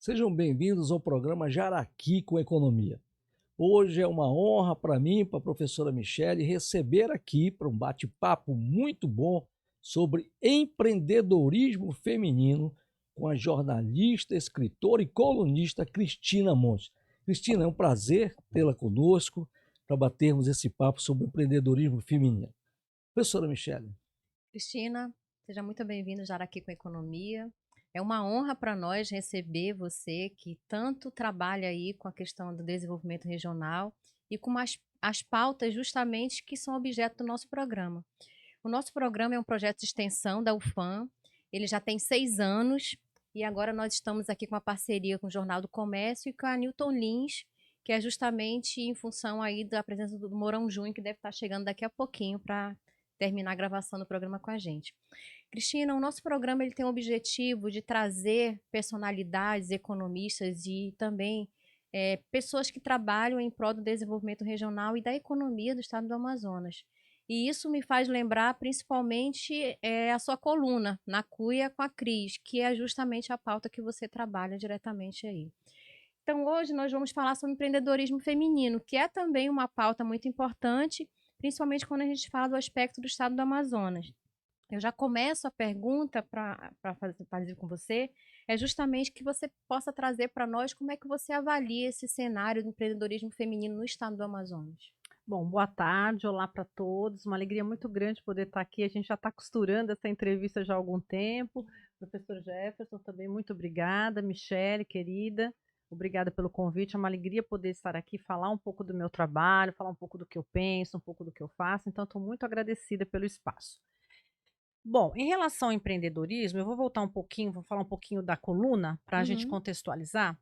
Sejam bem-vindos ao programa Jaraqui com Economia. Hoje é uma honra para mim, para a professora Michele, receber aqui para um bate-papo muito bom sobre empreendedorismo feminino com a jornalista, escritora e colunista Cristina Montes. Cristina, é um prazer tê-la conosco para batermos esse papo sobre empreendedorismo feminino. Professora Michele. Cristina, seja muito bem-vinda já aqui com a Economia. É uma honra para nós receber você que tanto trabalha aí com a questão do desenvolvimento regional e com as pautas justamente que são objeto do nosso programa. O nosso programa é um projeto de extensão da UFAM, ele já tem 6 anos e agora nós estamos aqui com uma parceria com o Jornal do Comércio e com a Newton Lins, que é justamente em função aí da presença do Mourão Júnior, que deve estar chegando daqui a pouquinho para terminar a gravação do programa com a gente. Cristina, o nosso programa ele tem o objetivo de trazer personalidades, economistas e também pessoas que trabalham em prol do desenvolvimento regional e da economia do estado do Amazonas. E isso me faz lembrar principalmente a sua coluna, Na Cuia com a Cris, que é justamente a pauta que você trabalha diretamente aí. Então, hoje nós vamos falar sobre empreendedorismo feminino, que é também uma pauta muito importante, principalmente quando a gente fala do aspecto do estado do Amazonas. Eu já começo a pergunta para fazer com você, é justamente que você possa trazer para nós como é que você avalia esse cenário do empreendedorismo feminino no estado do Amazonas. Bom, boa tarde, olá para todos. Uma alegria muito grande poder estar aqui. A gente já está costurando essa entrevista já há algum tempo. Professor Jefferson, também muito obrigada. Michele, querida, obrigada pelo convite. É uma alegria poder estar aqui, falar um pouco do meu trabalho, falar um pouco do que eu penso, um pouco do que eu faço. Então, estou muito agradecida pelo espaço. Bom, em relação ao empreendedorismo, eu vou voltar um pouquinho, vou falar um pouquinho da coluna para a gente Uhum. contextualizar.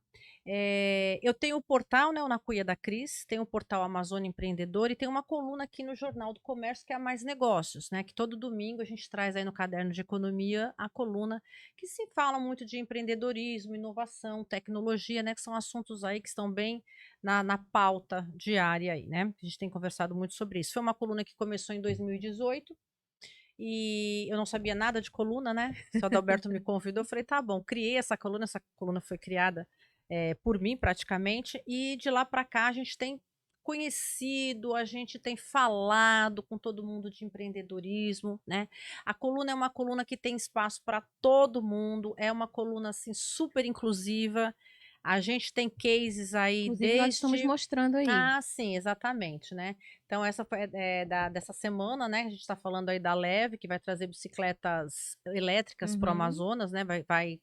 Eu tenho o portal, né, o Na Cuia da Cris, tem o portal Amazônia Empreendedor e tem uma coluna aqui no Jornal do Comércio que é a Mais Negócios, né, que todo domingo a gente traz aí no caderno de economia a coluna que se fala muito de empreendedorismo, inovação, tecnologia, né, que são assuntos aí que estão bem na pauta diária aí, né? A gente tem conversado muito sobre isso. Foi uma coluna que começou em 2018 e eu não sabia nada de coluna, né? O Adalberto me convidou, eu falei, tá bom, criei essa coluna foi criada por mim praticamente, e de lá para cá a gente tem conhecido, a gente tem falado com todo mundo de empreendedorismo, né? A coluna é uma coluna que tem espaço para todo mundo, é uma coluna assim super inclusiva. A gente tem cases aí Inclusive, nós estamos desde mostrando aí. sim, exatamente, né. Então essa foi, dessa semana, né, a gente está falando aí da Leve, que vai trazer bicicletas elétricas para o Uhum. Amazonas, né, vai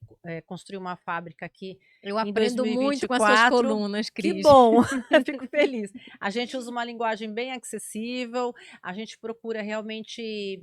construir uma fábrica aqui Eu em aprendo muito com as suas 2024. colunas, Que Cris. bom, fico feliz. A gente usa uma linguagem bem acessível, a gente procura realmente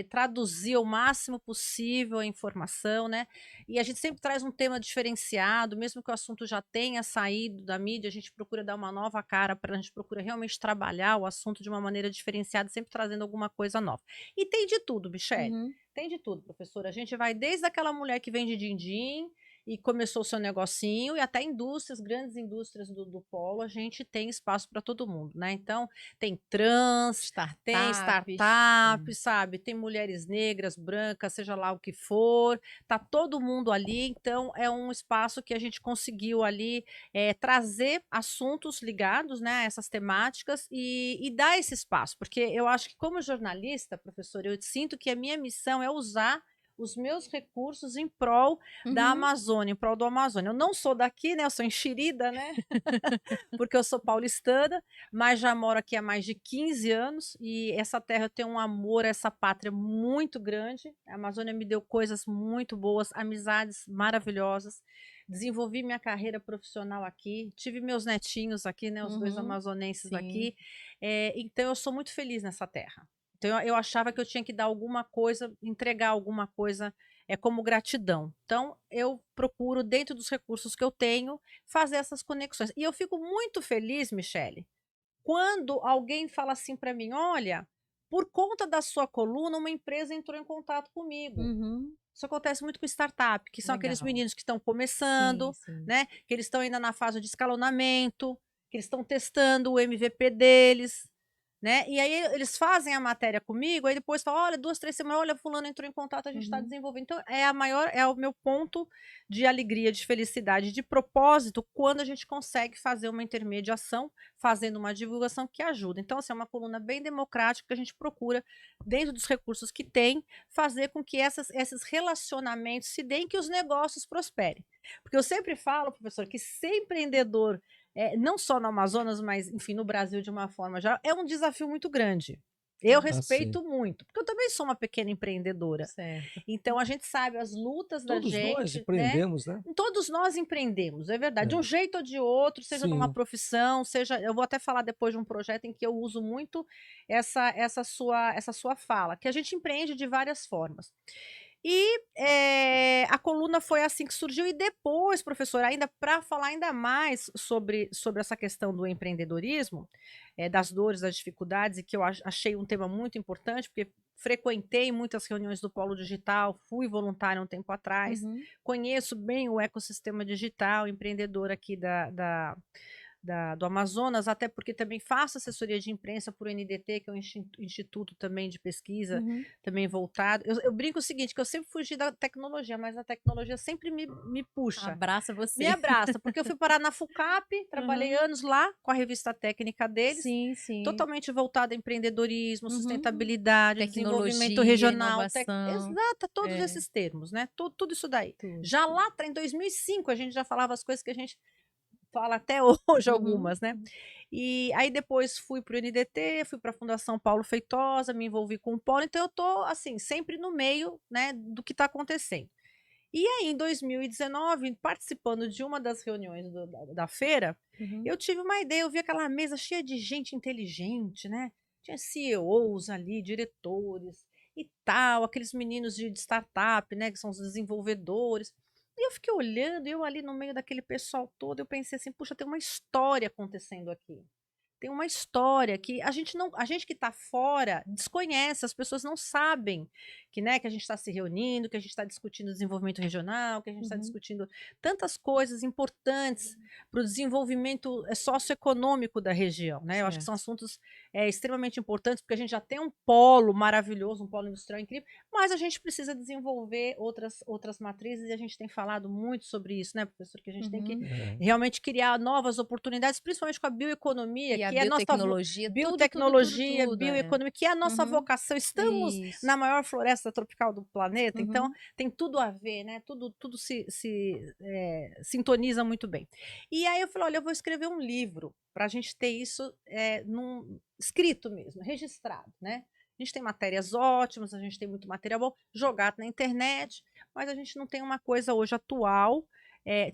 traduzir o máximo possível a informação, né, e a gente sempre traz um tema diferenciado, mesmo que o assunto já tenha saído da mídia, a gente procura dar uma nova cara, a gente procura realmente trabalhar o assunto de uma maneira diferenciada, sempre trazendo alguma coisa nova. E tem de tudo, Michele. Uhum. Tem de tudo, professora. A gente vai desde aquela mulher que vende din-din e começou o seu negocinho, e até indústrias, grandes indústrias do polo, a gente tem espaço para todo mundo, né? Então, tem trans, tem Startups. startup, sabe? Tem mulheres negras, brancas, seja lá o que for, tá todo mundo ali, então é um espaço que a gente conseguiu ali trazer assuntos ligados, né, a essas temáticas e dar esse espaço, porque eu acho que como jornalista, professor, eu sinto que a minha missão é usar os meus recursos em prol da Uhum. Amazônia, em prol do Amazônia. Eu não sou daqui, né? Eu sou enxerida, né? Porque eu sou paulistana, mas já moro aqui há mais de 15 anos e essa terra eu tenho um amor a essa pátria muito grande. A Amazônia me deu coisas muito boas, amizades maravilhosas. Desenvolvi minha carreira profissional aqui, tive meus netinhos aqui, né, os 2 Uhum. amazonenses Sim. aqui, então eu sou muito feliz nessa terra. Então eu achava que eu tinha que dar alguma coisa, entregar alguma coisa, como gratidão. Então eu procuro, dentro dos recursos que eu tenho, fazer essas conexões. E eu fico muito feliz, Michele, quando alguém fala assim para mim: "Olha, por conta da sua coluna, uma empresa entrou em contato comigo". Uhum. Isso acontece muito com startup, que são aqueles Legal. meninos que estão Sim, começando, sim. né, que eles estão ainda na fase de escalonamento, que eles estão testando o MVP deles, né? E aí eles fazem a matéria comigo, aí depois falam, olha, 2, 3 semanas, olha, fulano entrou em contato, a gente está desenvolvendo. Então, é o meu ponto de alegria, de felicidade, de propósito, quando a gente consegue fazer uma intermediação, fazendo uma divulgação que ajuda. Então, assim, é uma coluna bem democrática que a gente procura, dentro dos recursos que tem, fazer com que esses relacionamentos se deem, que os negócios prosperem. Porque eu sempre falo, professor, que ser empreendedor, não só no Amazonas, mas, enfim, no Brasil de uma forma geral, é um desafio muito grande. Eu Ah, sim. respeito muito, porque eu também sou uma pequena empreendedora. Certo. Então a gente sabe as lutas da Todos nós gente, né? empreendemos, né? Todos nós empreendemos, é verdade. De É. um jeito ou de outro, seja numa Sim. profissão, seja. Eu vou até falar depois de um projeto em que eu uso muito essa sua fala, que a gente empreende de várias formas. E a coluna foi assim que surgiu, e depois, professor, ainda para falar ainda mais sobre essa questão do empreendedorismo, das dores, das dificuldades, e que eu achei um tema muito importante, porque frequentei muitas reuniões do Polo Digital, fui voluntária um tempo atrás, conheço bem o ecossistema digital, empreendedor aqui do Amazonas, até porque também faço assessoria de imprensa por NDT, que é um instituto também de pesquisa, também voltado. Eu brinco o seguinte, que eu sempre fugi da tecnologia, mas a tecnologia sempre me puxa. Abraça você. Me abraça, porque eu fui parar na FUCAP, trabalhei anos lá com a revista técnica deles, Sim, sim. totalmente voltada a empreendedorismo, sustentabilidade, Tecnologia, desenvolvimento regional, inovação. exato, todos esses termos, né? Tudo isso daí. Tudo. Já lá em 2005 a gente já falava as coisas que a gente fala até hoje, algumas, né? E aí depois fui para o NDT, fui para a Fundação Paulo Feitosa, me envolvi com o Polo, então eu tô assim, sempre no meio, né, do que está acontecendo. E aí, em 2019, participando de uma das reuniões da feira, eu tive uma ideia, eu vi aquela mesa cheia de gente inteligente, né? Tinha CEOs ali, diretores e tal, aqueles meninos de startup, né, que são os desenvolvedores. E eu fiquei olhando, eu ali no meio daquele pessoal todo, eu pensei assim, puxa, tem uma história acontecendo aqui. Tem uma história que a gente que está fora desconhece, as pessoas não sabem que, né, que a gente está se reunindo, que a gente está discutindo desenvolvimento regional, que a gente está discutindo tantas coisas importantes para o desenvolvimento socioeconômico da região, né? Eu acho que são assuntos extremamente importantes, porque a gente já tem um polo maravilhoso, um polo industrial incrível, mas a gente precisa desenvolver outras matrizes, e a gente tem falado muito sobre isso, né, professor? Que a gente tem que realmente criar novas oportunidades, principalmente com a bioeconomia, E a que é a nossa biotecnologia, biotecnologia, tudo, bioeconomia, que é a nossa vocação. Estamos na maior floresta tropical do planeta, então tem tudo a ver, né? Tudo se sintoniza muito bem. E aí eu falei, olha, eu vou escrever um livro para a gente ter isso escrito mesmo, registrado, né? A gente tem matérias ótimas, a gente tem muito material bom jogado na internet, mas a gente não tem uma coisa hoje atual.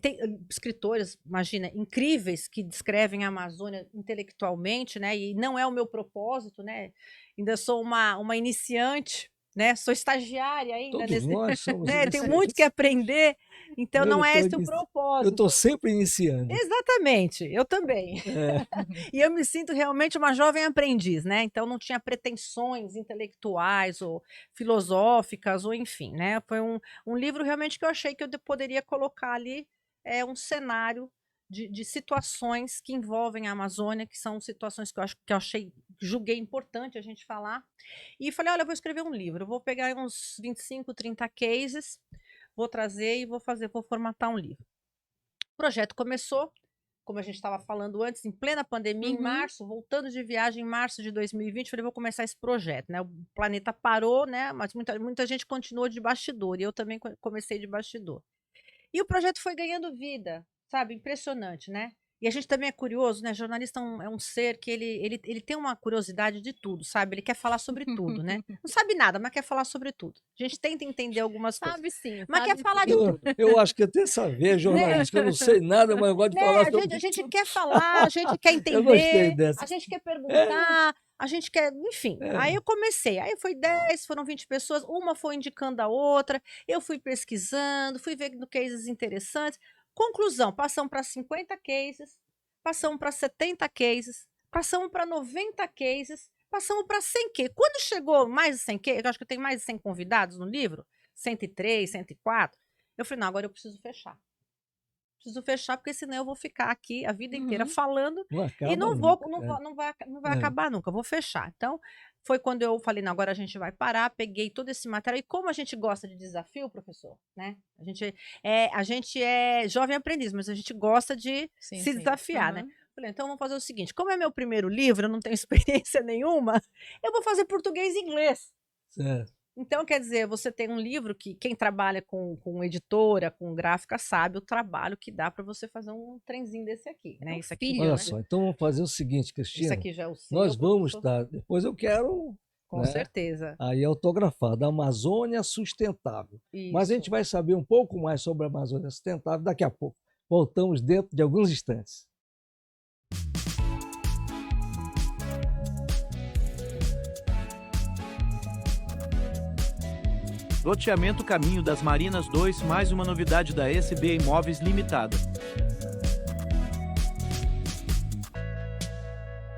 Tem escritores, imagina, incríveis, que descrevem a Amazônia intelectualmente, né? E não é o meu propósito, né? Ainda sou uma iniciante, né? Sou estagiária ainda. Todos nós somos né? Tenho iniciantes. muito que aprender, então não é esse o propósito. Eu estou sempre iniciando. Exatamente, eu também. E eu me sinto realmente uma jovem aprendiz, né? Então não tinha pretensões intelectuais ou filosóficas, ou enfim, né? Foi um livro realmente que eu achei que eu poderia colocar ali um cenário de situações que envolvem a Amazônia, que são situações que eu julguei importante a gente falar. E falei, olha, eu vou escrever um livro, eu vou pegar uns 25, 30 cases, vou trazer e vou formatar um livro. O projeto começou, como a gente estava falando antes, em plena pandemia, em março, voltando de viagem em março de 2020, falei, vou começar esse projeto, né? O planeta parou, né? Mas muita gente continuou de bastidor, e eu também comecei de bastidor. E o projeto foi ganhando vida, sabe? Impressionante, né? E a gente também é curioso, né? Jornalista é um ser que ele tem uma curiosidade de tudo, sabe? Ele quer falar sobre tudo, né? Não sabe nada, mas quer falar sobre tudo. A gente tenta entender algumas coisas. Sabe sim, Mas sabe quer falar de sim. tudo. Eu acho que até saber, jornalista, que eu não sei nada, mas eu gosto de falar sobre A gente quer falar, a gente quer entender, Eu gostei dessa. a gente quer perguntar, a gente quer, enfim. Aí eu comecei, aí foi 10, foram 20 pessoas, uma foi indicando a outra, eu fui pesquisando, fui vendo cases interessantes. Conclusão, passamos para 50 cases, passamos para 70 cases, passamos para 90 cases, passamos para 100 cases. Quando chegou mais de 100 cases, eu acho que eu tenho mais de 100 convidados no livro, 103, 104, eu falei, não, agora eu preciso fechar. preciso fechar, porque senão eu vou ficar aqui a vida inteira Uhum. falando Não e acaba não vou, nunca. não vai É. acabar nunca, eu vou fechar. Então, foi quando eu falei, não, agora a gente vai parar, peguei todo esse material. E como a gente gosta de desafio, professor, né? A gente é jovem aprendiz, mas a gente gosta de Sim, se sim. desafiar, né? Aham. Falei, então vamos fazer o seguinte: como é meu primeiro livro, eu não tenho experiência nenhuma, eu vou fazer português e inglês. Certo. Então, quer dizer, você tem um livro que quem trabalha com editora, com gráfica, sabe o trabalho que dá para você fazer um trenzinho desse aqui, É né? um Isso aqui, filho, Olha né? só, então vamos fazer o seguinte, isso Cristina. aqui já é o Nós seu, vamos professor? estar. Depois eu quero, Com né, certeza. aí autografado, Amazônia Sustentável. Mas a gente Isso. vai saber um pouco mais sobre a Amazônia Sustentável daqui a pouco. Voltamos dentro de alguns instantes. Loteamento Caminho das Marinas 2, mais uma novidade da SB Imóveis Limitada.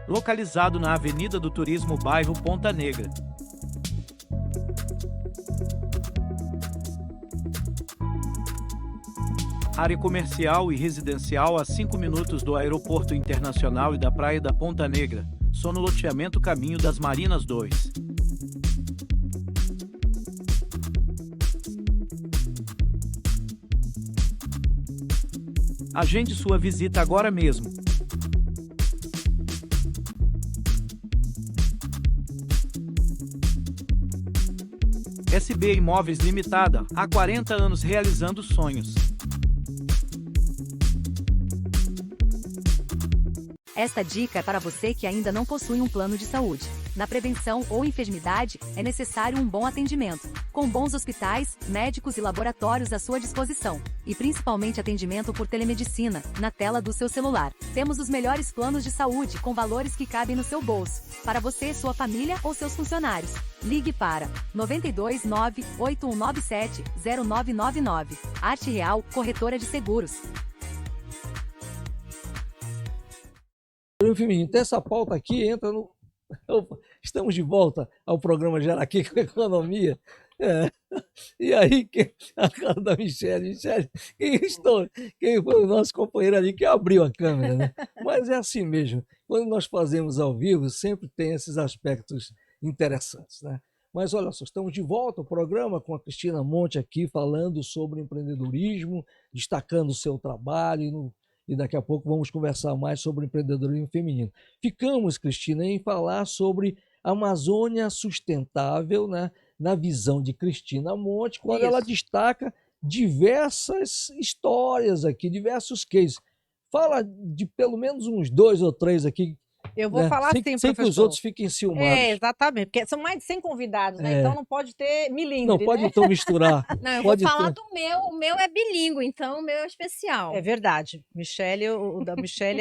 Localizado na Avenida do Turismo, bairro Ponta Negra. Área comercial e residencial a 5 minutos do Aeroporto Internacional e da Praia da Ponta Negra. Só no loteamento Caminho das Marinas 2. Agende sua visita agora mesmo. SB Imóveis Limitada, há 40 anos realizando sonhos. Esta dica é para você que ainda não possui um plano de saúde. Na prevenção ou enfermidade, é necessário um bom atendimento, com bons hospitais, médicos e laboratórios à sua disposição, e principalmente atendimento por telemedicina, na tela do seu celular. Temos os melhores planos de saúde com valores que cabem no seu bolso, para você, sua família ou seus funcionários. Ligue para 92 98197 0999. Arte Real, corretora de seguros. Feminino. Então essa pauta aqui entra no. Estamos de volta ao programa Jaraqui com Economia. É. E aí, a cara da Michele, quem foi o nosso companheiro ali que abriu a câmera, né? Mas é assim mesmo. Quando nós fazemos ao vivo, sempre tem esses aspectos interessantes, né? Mas olha só, estamos de volta ao programa com a Cristina Monte aqui falando sobre empreendedorismo, destacando o seu trabalho e daqui a pouco vamos conversar mais sobre empreendedorismo feminino. Ficamos, Cristina, em falar sobre Amazônia Sustentável, né, na visão de Cristina Monte, quando ela destaca diversas histórias aqui, diversos cases. Fala de pelo menos uns 2 ou 3 aqui. Eu vou falar assim, sem que os professor. outros fiquem ciumados. Exatamente, porque são mais de 100 convidados, né? Então não pode ter milindre, Não pode né? então misturar. Não, eu Pode vou falar ter. do meu. O meu é bilíngue, então o meu é especial. É verdade. Michele, o da Michele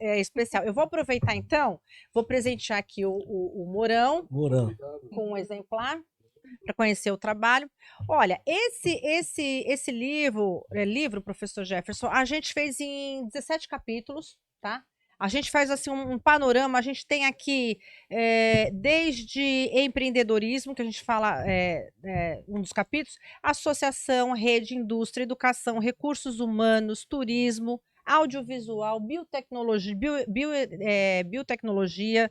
é especial. Eu vou aproveitar então, vou presentear aqui o Mourão com um exemplar para conhecer o trabalho. Olha, esse livro, professor Jefferson, a gente fez em 17 capítulos, tá? A gente faz assim um panorama, a gente tem aqui desde empreendedorismo, que a gente fala um dos capítulos, associação, rede, indústria, educação, recursos humanos, turismo, audiovisual, biotecnologia,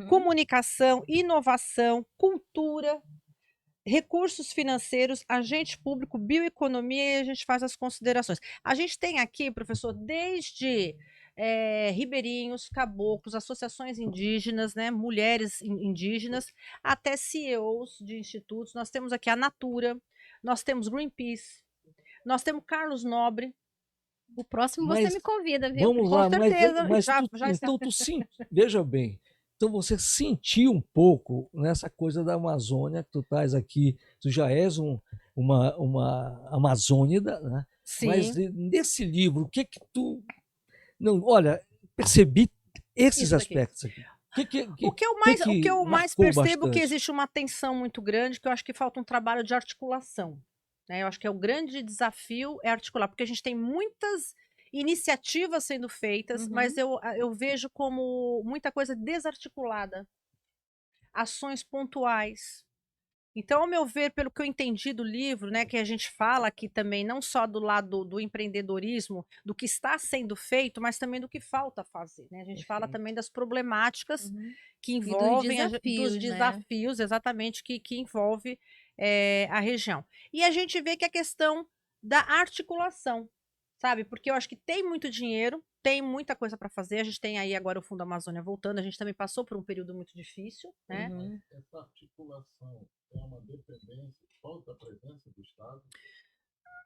comunicação, inovação, cultura, recursos financeiros, agente público, bioeconomia, e a gente faz as considerações. A gente tem aqui, professor, desde ribeirinhos, caboclos, associações indígenas, né, mulheres indígenas, até CEOs de institutos. Nós temos aqui a Natura, nós temos Greenpeace, nós temos Carlos Nobre. O próximo você me convida, viu? Vamos Com lá, certeza. então veja bem. Então você sentiu um pouco nessa coisa da Amazônia, que tu estás aqui, tu já és uma amazônida, né? Sim. Mas nesse livro, o que tu... Não, olha, percebi esses aspectos aqui. O que eu mais percebo é que existe uma tensão muito grande, que eu acho que falta um trabalho de articulação. Né? Eu acho que o grande desafio é articular, porque a gente tem muitas iniciativas sendo feitas, mas eu vejo como muita coisa desarticulada. Ações pontuais. Então, ao meu ver, pelo que eu entendi do livro, né, que a gente fala aqui também, não só do lado do empreendedorismo, do que está sendo feito, mas também do que falta fazer, né? A gente fala Perfeito. também das problemáticas Uhum. que E dos envolvem dos desafios, né? desafios, exatamente, que envolve a região. E a gente vê que a questão da articulação, sabe? Porque eu acho que tem muito dinheiro, tem muita coisa para fazer. A gente tem aí agora o Fundo Amazônia voltando, a gente também passou por um período muito difícil, né? Uhum. Essa articulação é uma dependência, falta a presença do Estado?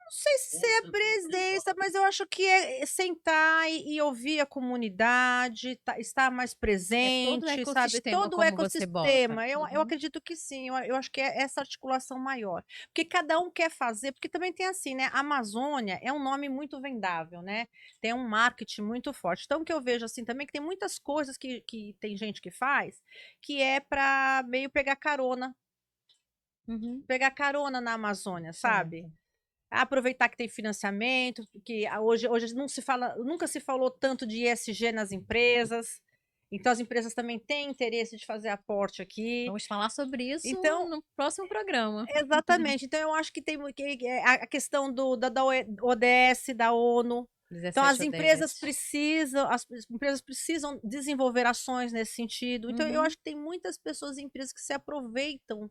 Não sei se é a presença, mas eu acho que é sentar e ouvir a comunidade, estar mais É todo o presente, sabe? ecossistema, Todo o como você bota. ecossistema. Eu Uhum. acredito que sim, eu acho que é essa articulação maior. Porque cada um quer fazer, porque também tem assim, né? Amazônia é um nome muito vendável, né? Tem um marketing muito forte. Então, o que eu vejo assim também, que tem muitas coisas que tem gente que faz, que é para meio Uhum. pegar carona na Amazônia, sabe? Certo. Aproveitar que tem financiamento, que hoje não se fala, nunca se falou tanto de ESG nas empresas, então as empresas também têm interesse de fazer aporte aqui. Vamos falar sobre isso Então, no próximo programa. exatamente. Então eu acho que tem a questão da ODS, da ONU. Então 17 as empresas precisam desenvolver ações nesse sentido. Então eu Uhum. acho que tem muitas pessoas e empresas que se aproveitam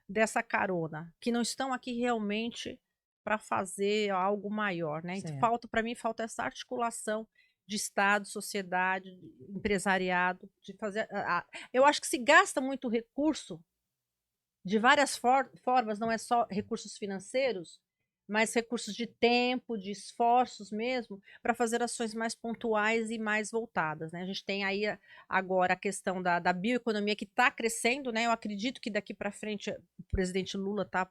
dessa carona, que não estão aqui realmente para fazer algo maior, né? Então, Certo. para mim, falta essa articulação de Estado, sociedade, empresariado, de fazer. Eu acho que se gasta muito recurso de várias formas, não é só recursos financeiros, mas recursos de tempo, de esforços mesmo, para fazer ações mais pontuais e mais voltadas, né? A gente tem aí agora a questão da bioeconomia que está crescendo, né? Eu acredito que daqui para frente o presidente Lula está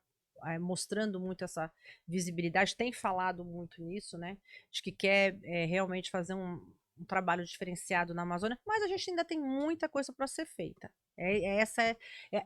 mostrando muito essa visibilidade, tem falado muito nisso, né? De que quer realmente fazer um trabalho diferenciado na Amazônia, mas a gente ainda tem muita coisa para ser feita. Essa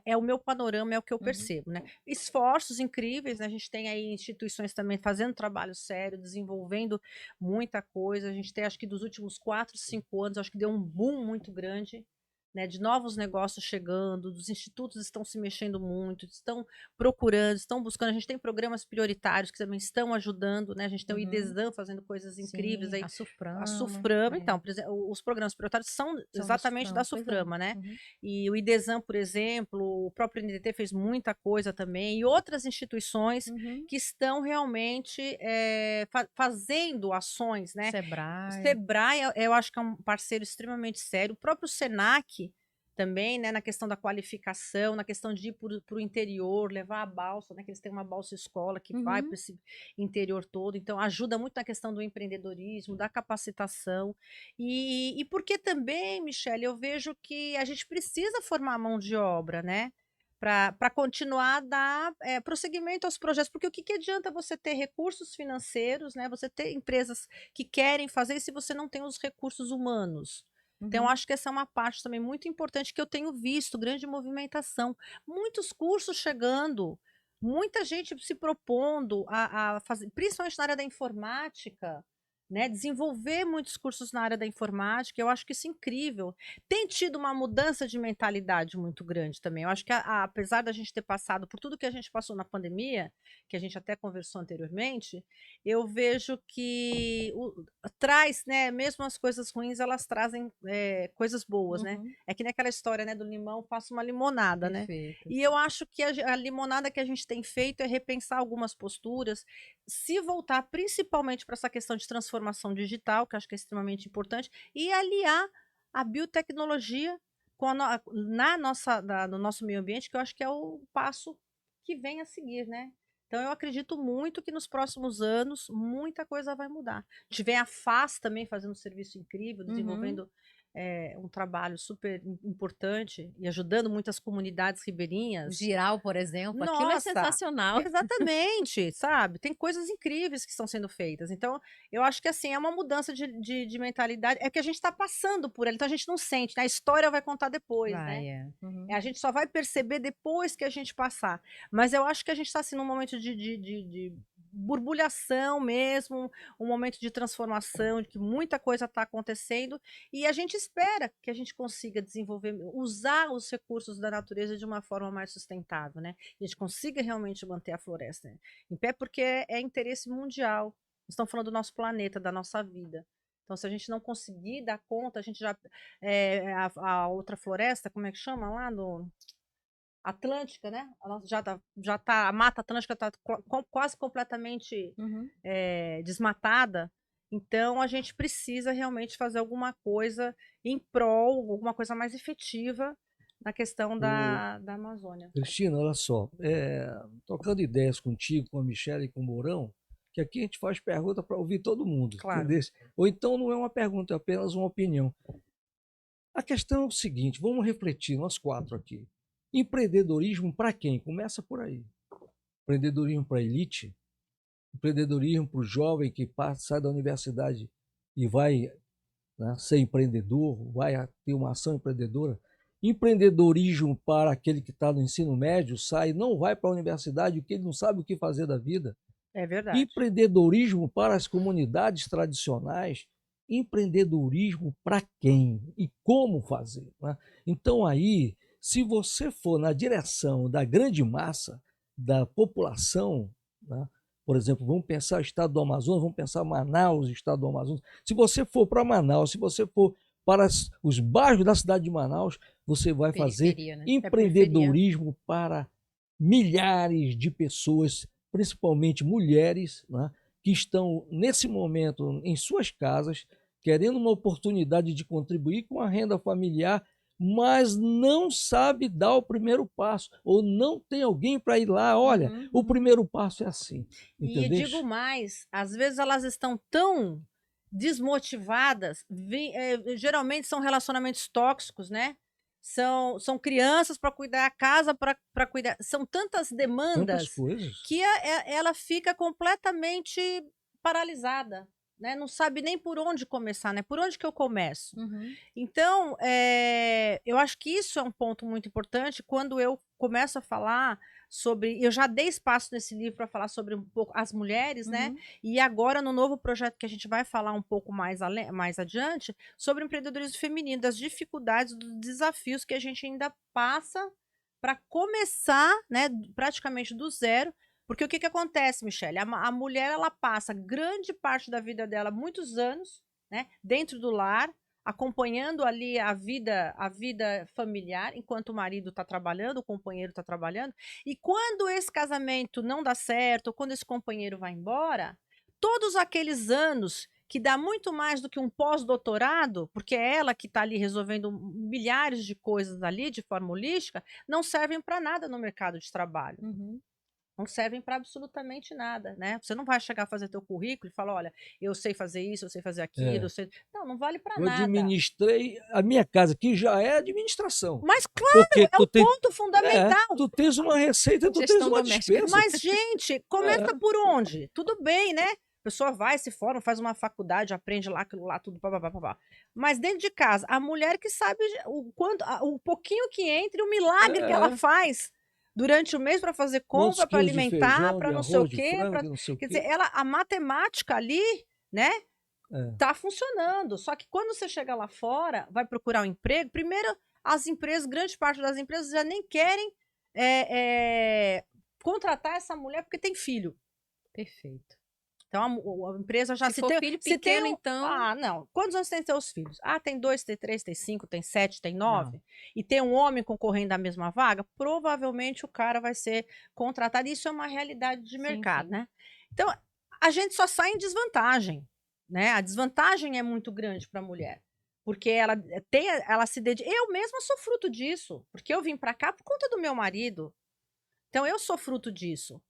é o meu panorama, é o que eu percebo, né? Esforços incríveis, né? A gente tem aí instituições também fazendo trabalho sério, desenvolvendo muita coisa. A gente tem, acho que dos últimos 4, 5 anos, acho que deu um boom muito grande, né, de novos negócios chegando, dos institutos estão se mexendo muito, estão procurando, estão buscando. A gente tem programas prioritários que também estão ajudando, né? A gente tem o IDESAN fazendo coisas incríveis Sim, aí. a Suframa. A Suframa, então, os programas prioritários são exatamente da Pois é. Suframa, né? Uhum. E o IDESAN, por exemplo, o próprio NDT fez muita coisa também, e outras instituições Uhum. que estão realmente fazendo ações, né? O Sebrae. Sebrae, eu acho que é um parceiro extremamente sério. O próprio Senac também, né, na questão da qualificação, na questão de ir para o interior, levar a balsa, né, que eles têm uma balsa escola que vai para esse interior todo, então ajuda muito na questão do empreendedorismo, da capacitação, e porque também, Michele, eu vejo que a gente precisa formar mão de obra, né, para continuar a dar prosseguimento aos projetos, porque o que adianta você ter recursos financeiros, né, você ter empresas que querem fazer se você não tem os recursos humanos? Então, acho que essa é uma parte também muito importante que eu tenho visto, grande movimentação. Muitos cursos chegando, muita gente se propondo a fazer, principalmente na área da informática, né? Desenvolver muitos cursos na área da informática, eu acho que isso é incrível. Tem tido uma mudança de mentalidade muito grande também. Eu acho que, apesar da gente ter passado por tudo que a gente passou na pandemia, que a gente até conversou anteriormente, eu vejo que traz, né, mesmo as coisas ruins, elas trazem coisas boas, né? É que nem aquela história, né, do limão, faça uma limonada, né? Perfeito. E eu acho que a limonada que a gente tem feito é repensar algumas posturas, se voltar principalmente para essa questão de transformação digital, que eu acho que é extremamente importante, e aliar a biotecnologia com no nosso meio ambiente, que eu acho que é o passo que vem a seguir, né? Então, eu acredito muito que nos próximos anos muita coisa vai mudar. A gente vê a FAS também fazendo um serviço incrível, desenvolvendo um trabalho super importante e ajudando muitas comunidades O ribeirinhas. Giral, por exemplo, aquilo é Nossa, sensacional. exatamente, sabe? Tem coisas incríveis que estão sendo feitas. Então, eu acho que assim, é uma mudança de mentalidade. É que a gente está passando por ela, então a gente não sente, né? A história vai contar depois, né? A gente só vai perceber depois que a gente passar. Mas eu acho que a gente está assim, num momento de borbulhação mesmo, um momento de transformação, de que muita coisa está acontecendo, e a gente espera que a gente consiga desenvolver, usar os recursos da natureza de uma forma mais sustentável, né? E a gente consiga realmente manter a floresta em pé, porque é interesse mundial. Estamos falando do nosso planeta, da nossa vida. Então, se a gente não conseguir dar conta, a gente já. A outra floresta, como é que chama lá? No Atlântica, né? A Mata Atlântica está quase completamente Uhum. desmatada. Então, a gente precisa realmente fazer alguma coisa em prol, alguma coisa mais efetiva na questão da Amazônia. Cristina, olha só, trocando ideias contigo, com a Michelle e com o Mourão, que aqui a gente faz pergunta para ouvir todo mundo, Claro. entendeu? Ou então não é uma pergunta, é apenas uma opinião. A questão é o seguinte, vamos refletir, nós 4 aqui. Empreendedorismo para quem? Começa por aí. Empreendedorismo para a elite? Empreendedorismo para o jovem que sai da universidade e vai, né, ser empreendedor, vai ter uma ação empreendedora? Empreendedorismo para aquele que está no ensino médio, sai, não vai para a universidade porque ele não sabe o que fazer da vida? É verdade. Empreendedorismo para as comunidades tradicionais? Empreendedorismo para quem? E como fazer? Né? Então aí, se você for na direção da grande massa da população, né? Por exemplo, vamos pensar o estado do Amazonas, vamos pensar Manaus, estado do Amazonas. Se você for para Manaus, se você for para os bairros da cidade de Manaus, você vai fazer Periferia, né? empreendedorismo para milhares de pessoas, principalmente mulheres, né, que estão nesse momento em suas casas, querendo uma oportunidade de contribuir com a renda familiar, mas não sabe dar o primeiro passo, ou não tem alguém para ir lá, olha, o primeiro passo é assim. E digo mais, às vezes elas estão tão desmotivadas, geralmente são relacionamentos tóxicos, né? São crianças para cuidar, a casa para cuidar, são tantas demandas que ela fica completamente paralisada, né? Não sabe nem por onde começar, né? Por onde que eu começo? Então, eu acho que isso é um ponto muito importante quando eu começo a falar sobre, eu já dei espaço nesse livro para falar sobre um pouco as mulheres, né? E agora no novo projeto que a gente vai falar um pouco mais adiante sobre o empreendedorismo feminino, das dificuldades, dos desafios que a gente ainda passa para começar, né, praticamente do zero. Porque o que acontece, Michelle? A mulher, ela passa grande parte da vida dela, muitos anos, né, dentro do lar, acompanhando ali a vida familiar, enquanto o marido está trabalhando, o companheiro está trabalhando. E quando esse casamento não dá certo, ou quando esse companheiro vai embora, todos aqueles anos que dá muito mais do que um pós-doutorado, porque é ela que está ali resolvendo milhares de coisas ali de forma holística, não servem para nada no mercado de trabalho. Não servem para absolutamente nada, né? Você não vai chegar a fazer teu currículo e falar, olha, eu sei fazer isso, eu sei fazer aquilo, eu sei... Não vale para nada. Eu administrei a minha casa, que já é administração. Mas claro, porque é o ponto fundamental. Tu tens uma receita, tu tens uma despesa. Mas, gente, começa por onde? Tudo bem, né? A pessoa vai, se forma, faz uma faculdade, aprende lá, aquilo lá, tudo, pá. Mas dentro de casa, a mulher que sabe o pouquinho que entra e o milagre que ela faz durante o mês para fazer compra, para alimentar, para não sei o quê. Quer dizer, a matemática ali, né, tá funcionando. Só que quando você chega lá fora, vai procurar um emprego, primeiro as empresas, grande parte das empresas já nem querem contratar essa mulher porque tem filho. Perfeito. Então a empresa já se tem filho pequeno, então... Ah, não. Quantos anos tem seus filhos? Ah, tem 2, tem 3, tem 5, tem 7, tem 9. E tem um homem concorrendo à mesma vaga? Provavelmente o cara vai ser contratado. Isso é uma realidade de mercado, né? Então, a gente só sai em desvantagem, né? A desvantagem é muito grande para a mulher. Porque ela se dedica... Eu mesma sou fruto disso. Porque eu vim para cá por conta do meu marido. Então, eu sou fruto disso.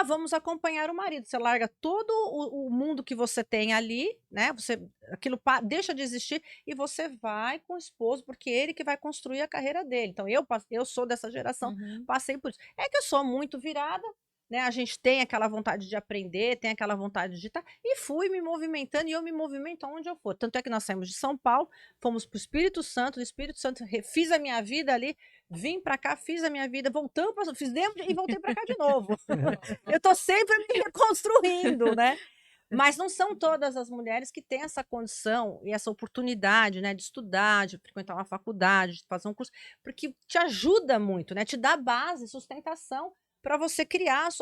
Vamos acompanhar o marido. Você larga todo o mundo que você tem ali, né? Aquilo deixa de existir e você vai com o esposo, porque ele que vai construir a carreira dele. Então, eu sou dessa geração, passei por isso. É que eu sou muito virada, né? A gente tem aquela vontade de aprender, tem aquela vontade de estar. E fui me movimentando, e eu me movimento aonde eu for. Tanto é que nós saímos de São Paulo, fomos para o Espírito Santo, do Espírito Santo fiz a minha vida ali, vim para cá, fiz a minha vida, voltamos, fiz dentro e voltei para cá de novo. Eu tô sempre me reconstruindo, né? Mas não são todas as mulheres que têm essa condição e essa oportunidade, né, de estudar, de frequentar uma faculdade, de fazer um curso, porque te ajuda muito, né? Te dá base, sustentação para você criar os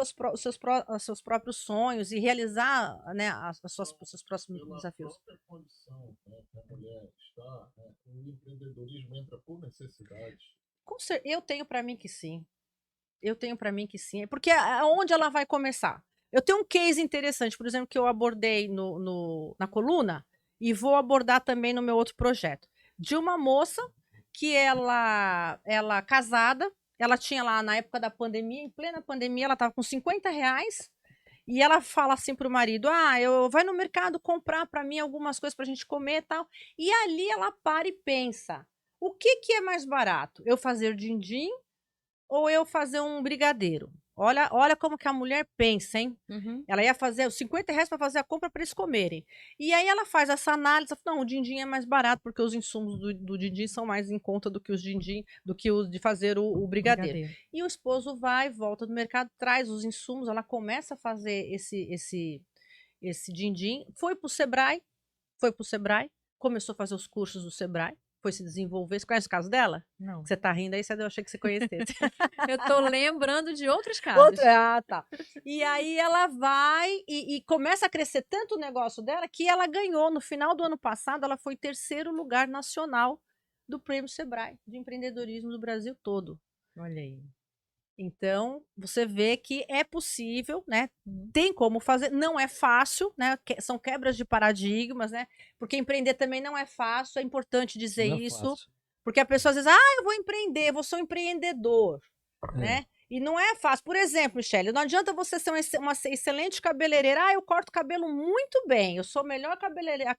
seus próprios sonhos e realizar, né, os seus próximos Pela desafios. própria condição, né, que a mulher está, né, o empreendedorismo entra por necessidade. Eu tenho para mim que sim. Eu tenho para mim que sim. Porque aonde ela vai começar? Eu tenho um case interessante, por exemplo, que eu abordei na coluna e vou abordar também no meu outro projeto. De uma moça que ela casada, ela tinha lá na época da pandemia, em plena pandemia, ela estava com R$50 e ela fala assim pro marido, vai no mercado comprar para mim algumas coisas pra gente comer e tal. E ali ela para e pensa, o que é mais barato? Eu fazer din-din ou eu fazer um brigadeiro? Olha como que a mulher pensa, hein? Uhum. Ela ia fazer os R$50 para fazer a compra para eles comerem. E aí ela faz essa análise, não, o din-din é mais barato porque os insumos do din-din são mais em conta do que os din-din, do que os de fazer o brigadeiro. E o esposo vai, volta do mercado, traz os insumos, ela começa a fazer esse din-din, foi pro Sebrae, começou a fazer os cursos do Sebrae, foi se desenvolver. Você conhece o caso dela? Não. Você tá rindo aí, eu achei que você conhecesse. Eu tô lembrando de outros casos. Tá. E aí ela vai e começa a crescer tanto o negócio dela que ela ganhou, no final do ano passado, ela foi 3º lugar nacional do Prêmio Sebrae de empreendedorismo do Brasil todo. Olha aí. Então, você vê que é possível, né? Tem como fazer, não é fácil, né? São quebras de paradigmas, né? Porque empreender também não é fácil, é importante dizer Não é isso. fácil. Porque a pessoa às vezes, eu vou empreender, vou ser um empreendedor, né? E não é fácil. Por exemplo, Michele, não adianta você ser uma excelente cabeleireira. Eu corto cabelo muito bem, eu sou a melhor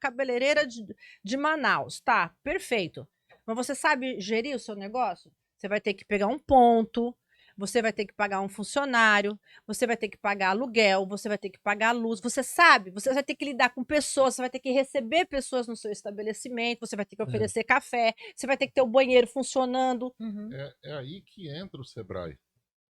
cabeleireira de Manaus. Tá, perfeito. Mas você sabe gerir o seu negócio? Você vai ter que pegar um ponto, você vai ter que pagar um funcionário, você vai ter que pagar aluguel, você vai ter que pagar luz, você sabe, você vai ter que lidar com pessoas, você vai ter que receber pessoas no seu estabelecimento, você vai ter que oferecer café, você vai ter que ter o banheiro funcionando. Uhum. É aí que entra o Sebrae,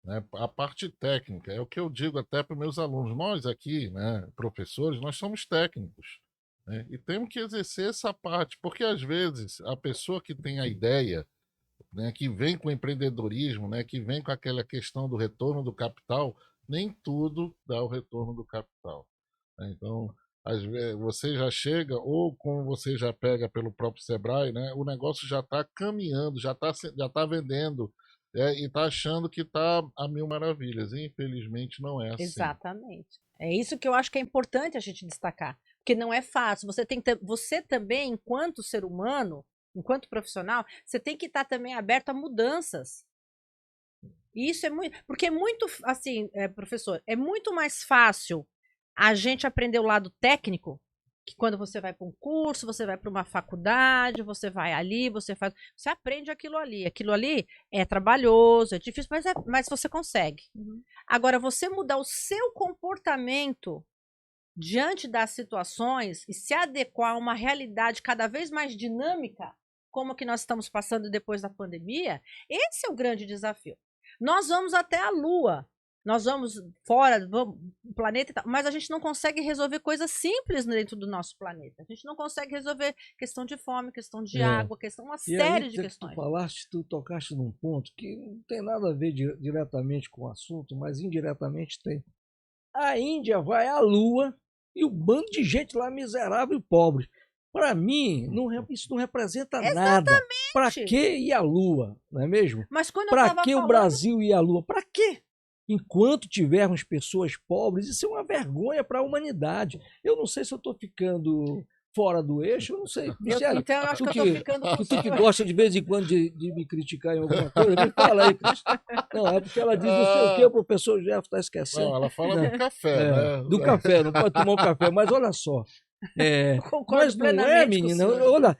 né? A parte técnica, é o que eu digo até para meus alunos. Nós aqui, né, professores, nós somos técnicos, né? E temos que exercer essa parte, porque às vezes a pessoa que tem a ideia, né, que vem com o empreendedorismo, né, que vem com aquela questão do retorno do capital, nem tudo dá o retorno do capital, né? Então, às vezes, você já chega, ou como você já pega pelo próprio Sebrae, né, o negócio já está caminhando, já tá vendendo, e está achando que está a mil maravilhas. E, infelizmente, não é assim. Exatamente. É isso que eu acho que é importante a gente destacar, porque não é fácil. Você também, enquanto ser humano, enquanto profissional, você tem que estar também aberto a mudanças. E isso é muito... Porque é muito, assim, professor, é muito mais fácil a gente aprender o lado técnico, que quando você vai para um curso, você vai para uma faculdade, você vai ali, você aprende aquilo ali. Aquilo ali é trabalhoso, é difícil, mas você consegue. Uhum. Agora, você mudar o seu comportamento diante das situações e se adequar a uma realidade cada vez mais dinâmica, como que nós estamos passando depois da pandemia, esse é o grande desafio. Nós vamos até a Lua, nós vamos fora do planeta e tal, mas a gente não consegue resolver coisas simples dentro do nosso planeta. A gente não consegue resolver questão de fome, questão de água, uma série de questões. Tu tocaste num ponto que não tem nada a ver diretamente com o assunto, mas indiretamente tem. A Índia vai à Lua e o bando de gente lá miserável e pobre. Para mim, isso não representa nada. Para que ir à Lua, não é mesmo? Para que o Brasil ir à Lua? Para quê? Enquanto tivermos pessoas pobres, isso é uma vergonha para a humanidade. Eu não sei se eu estou ficando fora do eixo, eu não sei. Michele, então eu acho que eu estou ficando... Tu que gosta de vez em quando de me criticar em alguma coisa, me fala aí, Cristian. Não, é porque ela diz não sei o que, o professor Jeff está esquecendo. Não, ela fala do café, né? Do café, não pode tomar um café, mas olha só. Concordo mas não é, menina. Olha,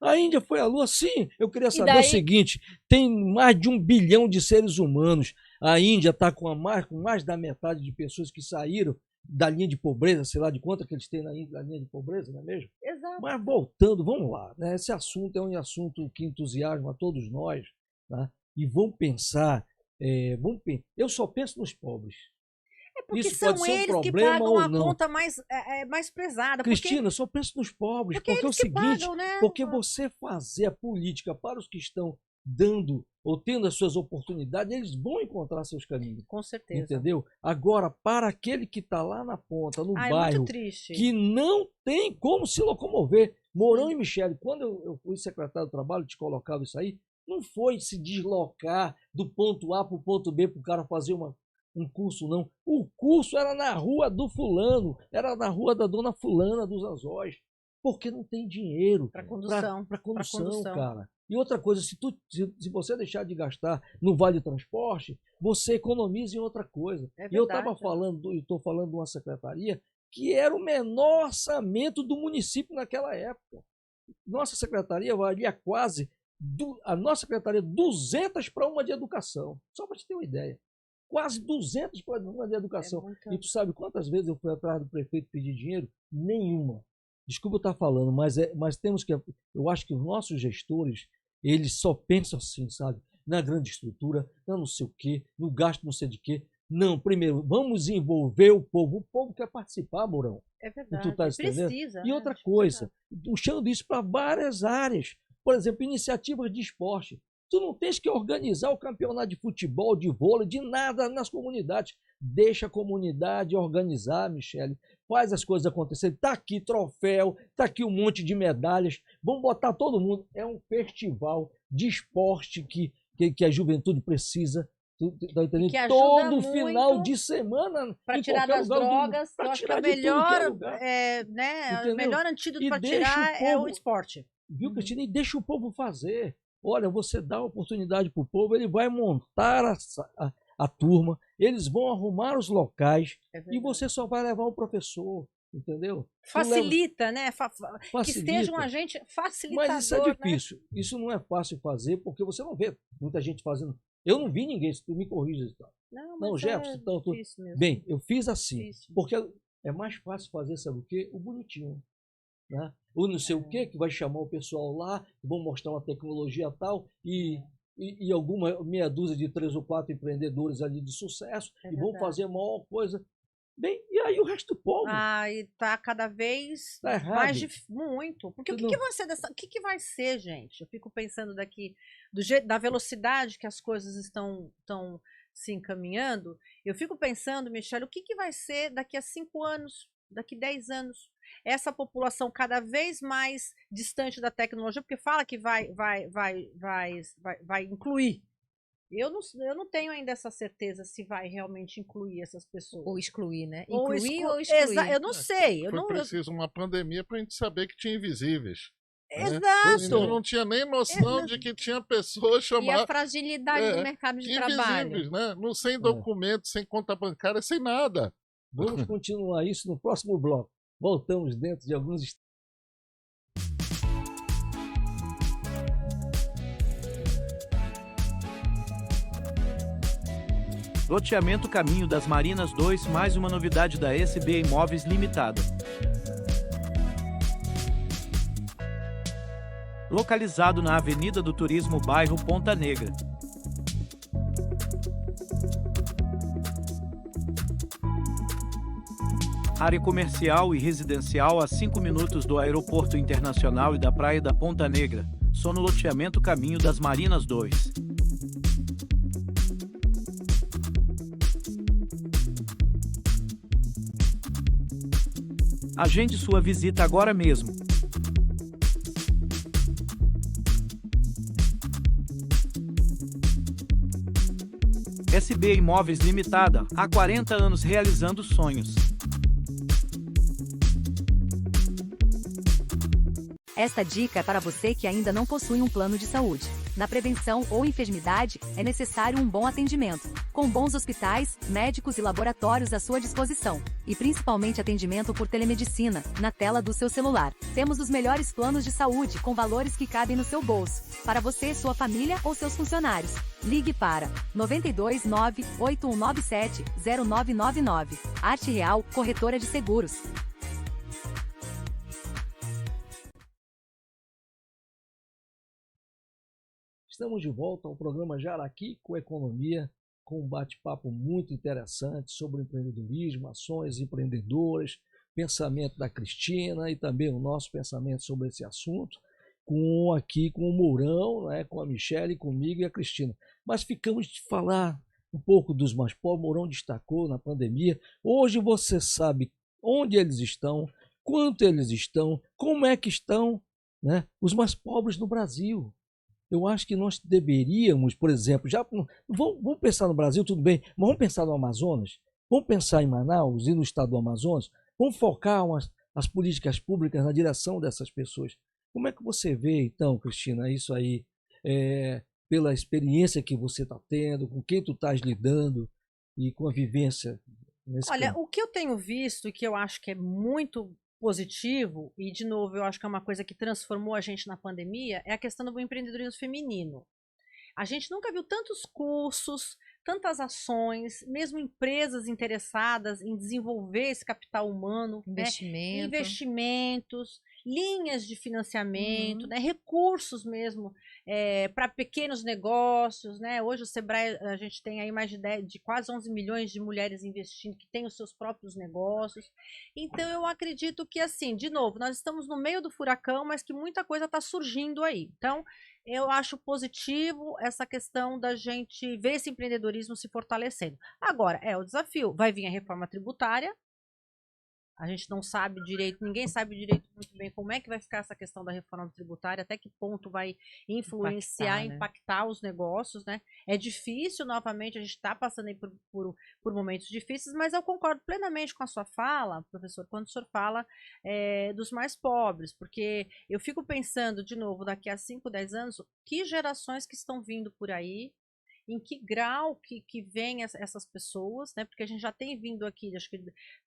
a Índia foi à Lua, sim. Eu queria saber o seguinte: tem mais de 1 bilhão de seres humanos. A Índia está com mais da metade de pessoas que saíram da linha de pobreza, sei lá de quanto que eles têm na Índia, da linha de pobreza, não é mesmo? Exato. Mas voltando, vamos lá, né? Esse assunto é um assunto que entusiasma a todos nós, né? E vamos pensar, eu só penso nos pobres. Porque Isso são pode ser um eles que problema pagam ou a não. conta mais pesada. Cristina, eu só penso nos pobres, porque é o eles que seguinte, pagam, né? porque você fazer a política para os que estão dando ou tendo as suas oportunidades, eles vão encontrar seus caminhos. Com certeza. Entendeu? Agora, para aquele que está lá na ponta, no É bairro, muito triste. que não tem como se locomover. Mourão e Michele, quando eu fui secretário do Trabalho, te colocava isso aí, não foi se deslocar do ponto A para o ponto B para o cara fazer um curso, não. O curso era na rua do fulano, era na rua da dona fulana dos Anzóis, porque não tem dinheiro Para condução. para condução, cara. E outra coisa, se você deixar de gastar no Vale Transporte, você economiza em outra coisa. É e eu estou falando de uma secretaria que era o menor orçamento do município naquela época. Nossa secretaria valia a nossa secretaria 200 para uma de educação. Só para te ter uma ideia. Quase 200 para uma de educação. E tu sabe quantas vezes eu fui atrás do prefeito pedir dinheiro? Nenhuma. Desculpa eu estar falando, mas temos que... Eu acho que os nossos gestores, eles só pensam assim, sabe? Na grande estrutura, não sei o quê, no gasto não sei de quê. Não, primeiro, vamos envolver o povo. O povo quer participar, Mourão. É verdade. Precisa. E outra coisa, puxando isso para várias áreas. Por exemplo, iniciativas de esporte. Tu não tens que organizar o campeonato de futebol, de vôlei, de nada nas comunidades. Deixa a comunidade organizar, Michele. Faz as coisas acontecerem. Está aqui troféu, está aqui um monte de medalhas. Vamos botar todo mundo. É um festival de esporte que a juventude precisa. Tá entendendo? Todo final de semana. Para tirar das drogas. Eu acho que o melhor antídoto para tirar é o esporte. Viu, Cristina? E deixa o povo fazer. Olha, você dá oportunidade para o povo, ele vai montar a turma, eles vão arrumar os locais e você só vai levar o professor, entendeu? Facilita, né? Facilita. Que esteja um agente facilitador. Mas isso é difícil, né? Isso não é fácil fazer, porque você não vê muita gente fazendo. Eu não vi ninguém, se tu me corrija. Não, Jefferson, bem, eu fiz assim, porque é mais fácil fazer, sabe o quê? O bonitinho. Né? Ou não sei o que vai chamar o pessoal lá, vão mostrar uma tecnologia tal e alguma meia dúzia de 3 ou 4 empreendedores ali de sucesso e vão fazer a maior coisa. Bem, e aí o resto do povo? E tá cada vez mais difícil. Muito. Porque o que vai ser o que vai ser, gente? Eu fico pensando daqui, da velocidade que as coisas estão se encaminhando. Eu fico pensando, Michele, o que vai ser daqui a 5 anos, daqui a 10 anos? Essa população cada vez mais distante da tecnologia, porque fala que vai incluir. Eu não tenho ainda essa certeza se vai realmente incluir essas pessoas. Ou excluir, né? Incluir ou excluir. Eu não sei. Foi preciso uma pandemia para a gente saber que tinha invisíveis. Exato. Né? Eu não tinha nem noção de que tinha pessoas chamadas... E a fragilidade do mercado de trabalho. Invisíveis, né? Não, sem documento, sem conta bancária, sem nada. Vamos continuar isso no próximo bloco. Voltamos dentro de alguns instantes. Loteamento Caminho das Marinas 2, mais uma novidade da SB Imóveis Limitada. Localizado na Avenida do Turismo, bairro Ponta Negra. Área comercial e residencial a 5 minutos do Aeroporto Internacional e da Praia da Ponta Negra. Loteamento Caminho das Marinas 2. Agende sua visita agora mesmo. SB Imóveis Limitada, há 40 anos realizando sonhos. Esta dica é para você que ainda não possui um plano de saúde. Na prevenção ou enfermidade, é necessário um bom atendimento, com bons hospitais, médicos e laboratórios à sua disposição, e principalmente atendimento por telemedicina, na tela do seu celular. Temos os melhores planos de saúde com valores que cabem no seu bolso, para você, sua família ou seus funcionários. Ligue para 92 98197 0999. Arte Real, corretora de seguros. Estamos de volta ao programa Jaraqui com Economia, com um bate-papo muito interessante sobre empreendedorismo, ações empreendedoras, pensamento da Cristina e também o nosso pensamento sobre esse assunto, aqui com o Mourão, né, com a Michele, comigo e a Cristina. Mas ficamos de falar um pouco dos mais pobres. O Mourão destacou na pandemia. Hoje você sabe onde eles estão, quanto eles estão, como é que estão, né, os mais pobres no Brasil. Eu acho que nós deveríamos, por exemplo, vamos pensar no Brasil, tudo bem, mas vamos pensar no Amazonas, vamos pensar em Manaus e no estado do Amazonas, vamos focar as políticas públicas na direção dessas pessoas. Como é que você vê, então, Cristina, isso aí, pela experiência que você está tendo, com quem tu estás lidando e com a vivência nesse Olha, campo? o que eu tenho visto e que eu acho que é muito positivo, e de novo eu acho que é uma coisa que transformou a gente na pandemia, é a questão do empreendedorismo feminino. A gente nunca viu tantos cursos, tantas ações, mesmo empresas interessadas em desenvolver esse capital humano, Investimento. né? Investimentos, linhas de financiamento, né? Recursos mesmo para pequenos negócios, né? Hoje o Sebrae, a gente tem aí mais de quase 11 milhões de mulheres investindo, que têm os seus próprios negócios. Então eu acredito que, assim, de novo, nós estamos no meio do furacão, mas que muita coisa está surgindo aí. Então, eu acho positivo essa questão da gente ver esse empreendedorismo se fortalecendo. Agora, o desafio. Vai vir a reforma tributária. A gente não sabe direito, ninguém sabe direito muito bem como é que vai ficar essa questão da reforma tributária, até que ponto vai influenciar, impactar os negócios, né? É difícil, novamente, a gente está passando aí por momentos difíceis, mas eu concordo plenamente com a sua fala, professor, quando o senhor fala dos mais pobres, porque eu fico pensando, de novo, daqui a 5, 10 anos, que gerações que estão vindo por aí, em que grau que vem essas pessoas, né? Porque a gente já tem vindo aqui, acho que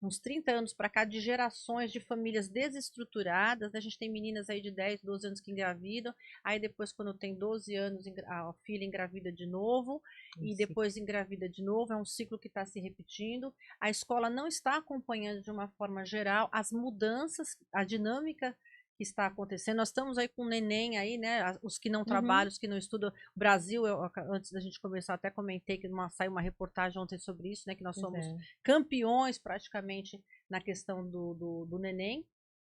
uns 30 anos para cá, de gerações de famílias desestruturadas, né? A gente tem meninas aí de 10, 12 anos que engravidam, aí depois, quando tem 12 anos, a filha engravida de novo, e depois engravida de novo, é um ciclo que está se repetindo. A escola não está acompanhando de uma forma geral as mudanças, a dinâmica que está acontecendo. Nós estamos aí com o neném aí, né? Os que não trabalham, os que não estudam. O Brasil, antes da gente começar, até comentei que saiu uma reportagem ontem sobre isso, né? Que nós somos campeões praticamente na questão do neném.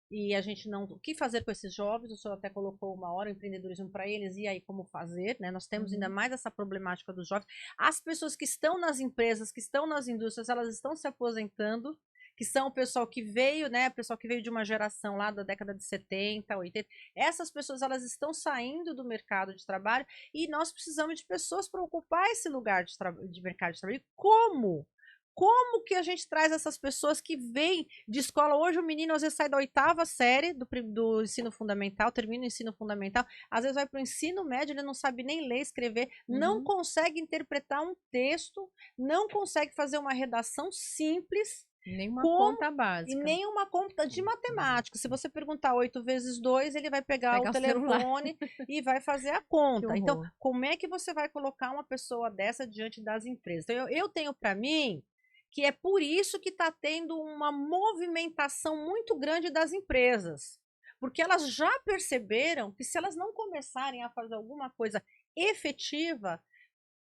E a gente não... O que fazer com esses jovens? O senhor até colocou uma hora o empreendedorismo para eles, e aí como fazer, né? Nós temos ainda mais essa problemática dos jovens. As pessoas que estão nas empresas, que estão nas indústrias, elas estão se aposentando, que são o pessoal que veio, né, o pessoal que veio de uma geração lá da década de 70, 80, essas pessoas, elas estão saindo do mercado de trabalho, e nós precisamos de pessoas para ocupar esse lugar de mercado de trabalho. E como? Como que a gente traz essas pessoas que vêm de escola? Hoje o menino às vezes sai da 8ª série do ensino fundamental, termina o ensino fundamental, às vezes vai para o ensino médio, ele não sabe nem ler, escrever, não consegue interpretar um texto, não consegue fazer uma redação simples, nenhuma conta e básica. nenhuma conta de matemática. Se você perguntar 8 vezes 2, ele vai pegar o telefone e vai fazer a conta. Então, como é que você vai colocar uma pessoa dessa diante das empresas? Então, eu tenho para mim que é por isso que está tendo uma movimentação muito grande das empresas. Porque elas já perceberam que se elas não começarem a fazer alguma coisa efetiva,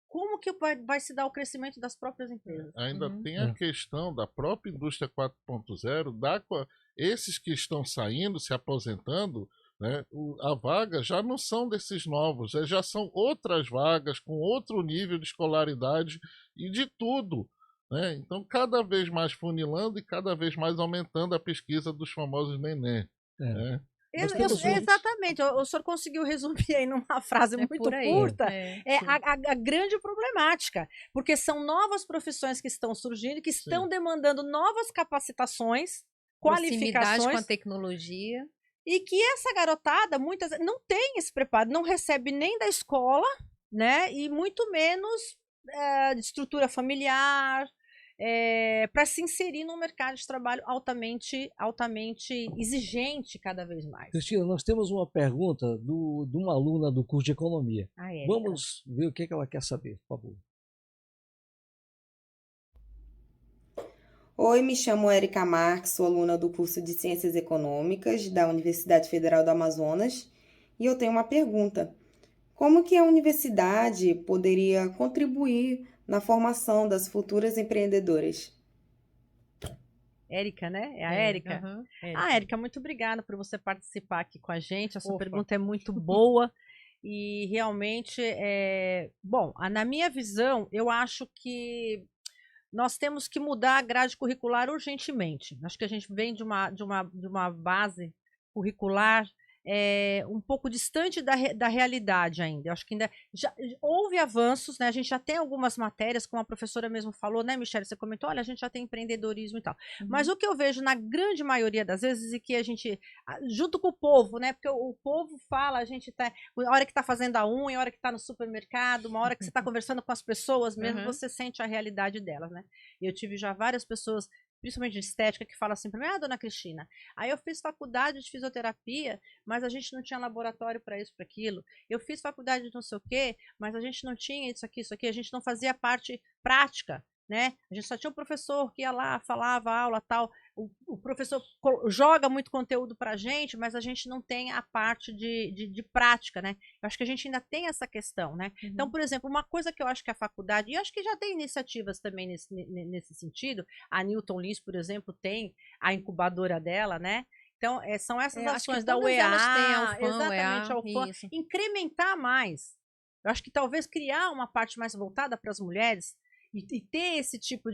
como que vai se dar o crescimento das próprias empresas? Ainda tem a questão da própria indústria 4.0, esses que estão saindo, se aposentando, né, a vaga já não são desses novos, já são outras vagas com outro nível de escolaridade e de tudo. Né? Então, cada vez mais funilando e cada vez mais aumentando a pesquisa dos famosos neném. Né? Exatamente, o senhor conseguiu resumir aí numa frase muito curta, a grande problemática, porque são novas profissões que estão surgindo, que estão demandando novas capacitações, qualificações, proximidade com a tecnologia. E que essa garotada, muitas vezes, não tem esse preparo, não recebe nem da escola, né? E muito menos de estrutura familiar, para se inserir num mercado de trabalho altamente exigente cada vez mais. Cristina, nós temos uma pergunta de uma aluna do curso de Economia. Vamos ver o que ela quer saber, por favor. Oi, me chamo Érica Marques, sou aluna do curso de Ciências Econômicas da Universidade Federal do Amazonas e eu tenho uma pergunta. Como que a universidade poderia contribuir na formação das futuras empreendedoras? Érica, né? É a Érica? Érica, muito obrigada por você participar aqui com a gente. Essa pergunta é muito boa e realmente, bom, na minha visão, eu acho que nós temos que mudar a grade curricular urgentemente. Acho que a gente vem de uma base curricular um pouco distante da realidade ainda. Eu acho que ainda já houve avanços, né? A gente já tem algumas matérias, como a professora mesmo falou, né, Michele? Você comentou, olha, a gente já tem empreendedorismo e tal. Mas o que eu vejo na grande maioria das vezes é que a gente, junto com o povo, né? Porque o povo fala, a gente tá, a hora que tá fazendo a unha, a hora que tá no supermercado, uma hora que você tá conversando com as pessoas mesmo, você sente a realidade delas, né? E eu tive já várias pessoas, principalmente de estética, que fala assim para mim, dona Cristina, aí eu fiz faculdade de fisioterapia, mas a gente não tinha laboratório para isso, para aquilo. Eu fiz faculdade de não sei o quê, mas a gente não tinha isso aqui, a gente não fazia parte prática, né? A gente só tinha um professor que ia lá, falava aula, tal. O professor joga muito conteúdo para a gente, mas a gente não tem a parte de prática, né? Eu acho que a gente ainda tem essa questão, né? Então, por exemplo, uma coisa que eu acho que a faculdade, e eu acho que já tem iniciativas também nesse sentido, a Newton Lins, por exemplo, tem a incubadora dela, né? Então, são essas ações da UEA, exatamente, a UFAM, incrementar mais. Eu acho que talvez criar uma parte mais voltada para as mulheres, e ter esse tipo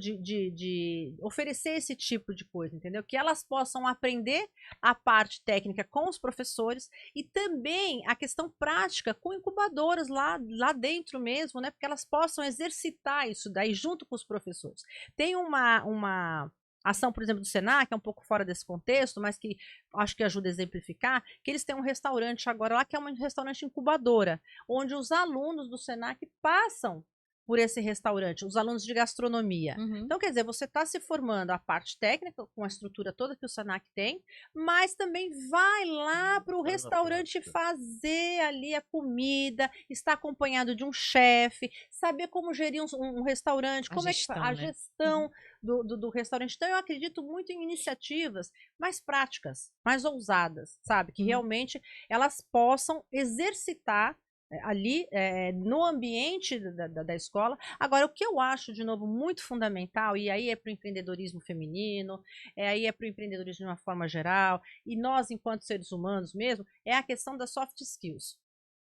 oferecer esse tipo de coisa, entendeu? Que elas possam aprender a parte técnica com os professores e também a questão prática com incubadoras lá dentro mesmo, né? Porque elas possam exercitar isso daí junto com os professores. Tem uma ação, por exemplo, do Senac, que é um pouco fora desse contexto, mas que acho que ajuda a exemplificar, que eles têm um restaurante agora lá, que é um restaurante incubadora, onde os alunos do Senac passam por esse restaurante, os alunos de gastronomia. Então, quer dizer, você está se formando a parte técnica, com a estrutura toda que o Senac tem, mas também vai lá para o restaurante fazer ali a comida, estar acompanhado de um chefe, saber como gerir um restaurante, como a gestão do restaurante. Então, eu acredito muito em iniciativas mais práticas, mais ousadas, sabe? Que realmente elas possam exercitar ali no ambiente da escola. Agora, o que eu acho, de novo, muito fundamental, e aí é para o empreendedorismo feminino, aí é para o empreendedorismo de uma forma geral, e nós, enquanto seres humanos mesmo, é a questão das soft skills.